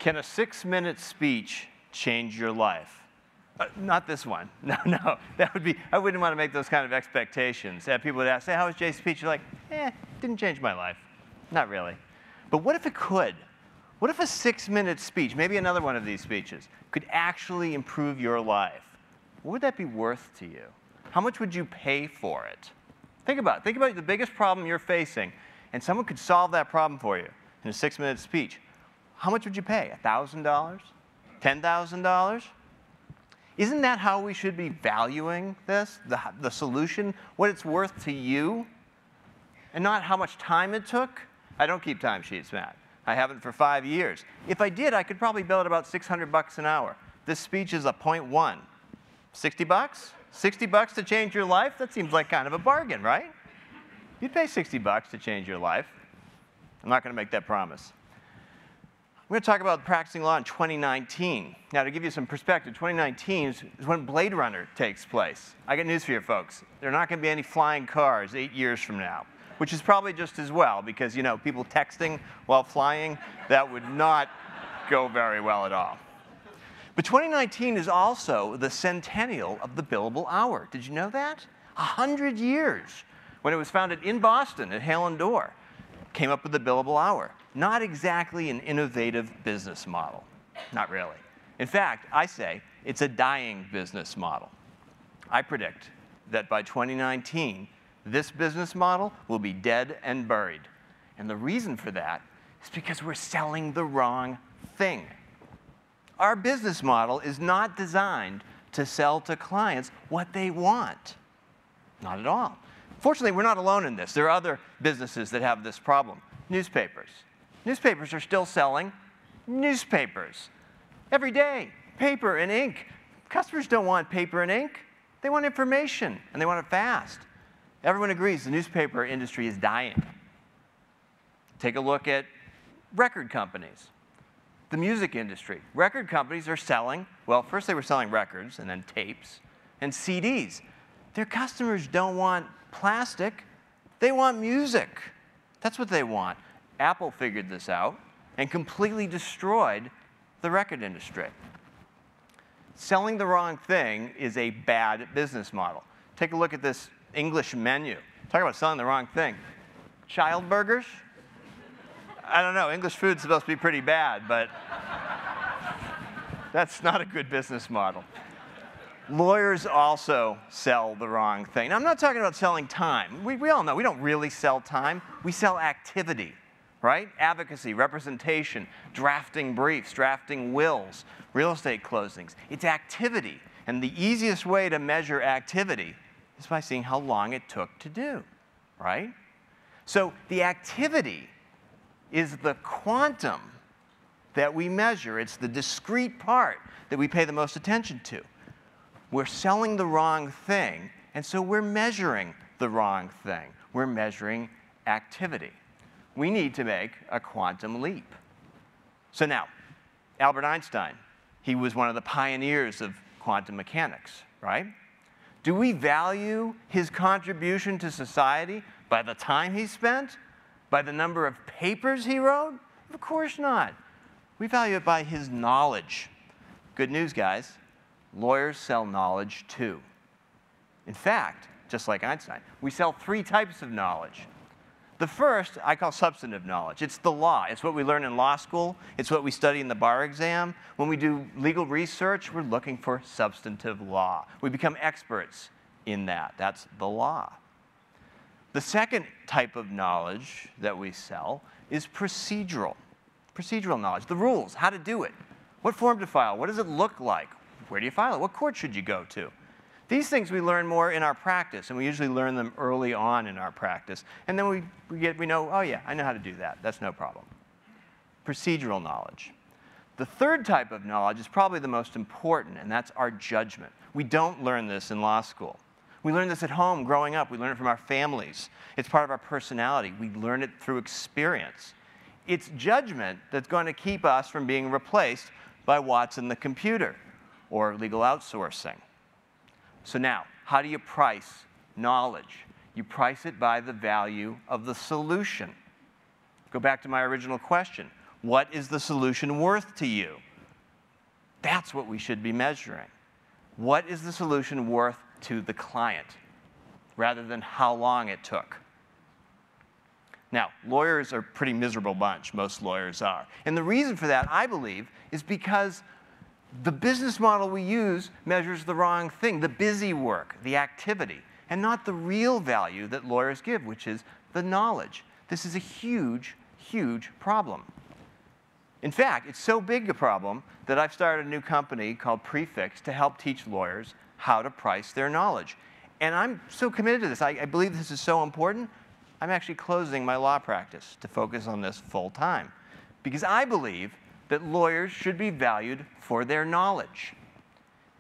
Can a 6-minute speech change your life? Not this one. No, no. That would be, I wouldn't want to make those kind of expectations. People would ask, hey, how was Jay's speech? You're like, didn't change my life. Not really. But what if it could? What if a 6-minute speech, maybe another one of these speeches, could actually improve your life? What would that be worth to you? How much would you pay for it? Think about it. Think about the biggest problem you're facing, and someone could solve that problem for you in a 6-minute speech. How much would you pay? $1,000? $10,000? Isn't that how we should be valuing this, the solution, what it's worth to you, and not how much time it took? I don't keep timesheets, Matt. I haven't for 5 years. If I did, I could probably bill at about $600 an hour. This speech is a 0.1. 60 bucks? 60 bucks to change your life? That seems like kind of a bargain, right? You'd pay 60 bucks to change your life. I'm not going to make that promise. We're going to talk about practicing law in 2019. Now, to give you some perspective, 2019 is when Blade Runner takes place. I got news for you folks. There are not going to be any flying cars 8 years from now, which is probably just as well, because, you know, people texting while flying, that would not go very well at all. But 2019 is also the centennial of the billable hour. Did you know that? 100 years, when it was founded in Boston at Hale and Dorr, came up with the billable hour. Not exactly an innovative business model. Not really. In fact, I say it's a dying business model. I predict that by 2019, this business model will be dead and buried. And the reason for that is because we're selling the wrong thing. Our business model is not designed to sell to clients what they want. Not at all. Fortunately, we're not alone in this. There are other businesses that have this problem. Newspapers. Newspapers are still selling newspapers. Every day, paper and ink. Customers don't want paper and ink. They want information, and they want it fast. Everyone agrees the newspaper industry is dying. Take a look at record companies. The music industry. Record companies are selling, well, first they were selling records, and then tapes, and CDs. Their customers don't want plastic. They want music. That's what they want. Apple figured this out and completely destroyed the record industry. Selling the wrong thing is a bad business model. Take a look at this English menu. Talk about selling the wrong thing. Child burgers? I don't know. English food's supposed to be pretty bad, but that's not a good business model. Lawyers also sell the wrong thing. Now, I'm not talking about selling time. We all know we don't really sell time. We sell activity, right? Advocacy, representation, drafting briefs, drafting wills, real estate closings. It's activity. And the easiest way to measure activity is by seeing how long it took to do, right? So the activity is the quantum that we measure. It's the discrete part that we pay the most attention to. We're selling the wrong thing, and so we're measuring the wrong thing. We're measuring activity. We need to make a quantum leap. So now, Albert Einstein, he was one of the pioneers of quantum mechanics, right? Do we value his contribution to society by the time he spent? By the number of papers he wrote? Of course not. We value it by his knowledge. Good news, guys. Lawyers sell knowledge too. In fact, just like Einstein, we sell 3 types of knowledge. The first I call substantive knowledge. It's the law. It's what we learn in law school. It's what we study in the bar exam. When we do legal research, we're looking for substantive law. We become experts in that. That's the law. The second type of knowledge that we sell is procedural. Procedural knowledge. The rules, how to do it. What form to file? What does it look like? Where do you file it? What court should you go to? These things we learn more in our practice, and we usually learn them early on in our practice. And then we know, oh yeah, I know how to do that. That's no problem. Procedural knowledge. The third type of knowledge is probably the most important, and that's our judgment. We don't learn this in law school. We learn this at home growing up. We learn it from our families. It's part of our personality. We learn it through experience. It's judgment that's going to keep us from being replaced by Watson the computer or legal outsourcing. So now, how do you price knowledge? You price it by the value of the solution. Go back to my original question. What is the solution worth to you? That's what we should be measuring. What is the solution worth to the client, rather than how long it took? Now, lawyers are a pretty miserable bunch. Most lawyers are. And the reason for that, I believe, is because the business model we use measures the wrong thing, the busy work, the activity, and not the real value that lawyers give, which is the knowledge. This is a huge, huge problem. In fact, it's so big a problem that I've started a new company called Prefix to help teach lawyers how to price their knowledge. And I'm so committed to this. I believe this is so important. I'm actually closing my law practice to focus on this full time, because I believe that lawyers should be valued for their knowledge.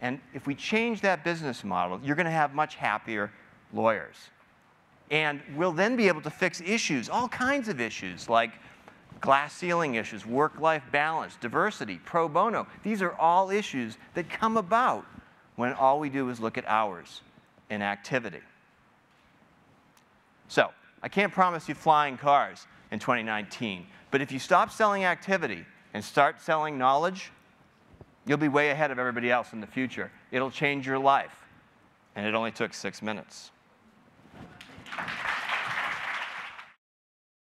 And if we change that business model, you're going to have much happier lawyers. And we'll then be able to fix issues, all kinds of issues, like glass ceiling issues, work-life balance, diversity, pro bono. These are all issues that come about when all we do is look at hours and activity. So, I can't promise you flying cars in 2019, but if you stop selling activity and start selling knowledge, you'll be way ahead of everybody else in the future. It'll change your life, and it only took 6 minutes.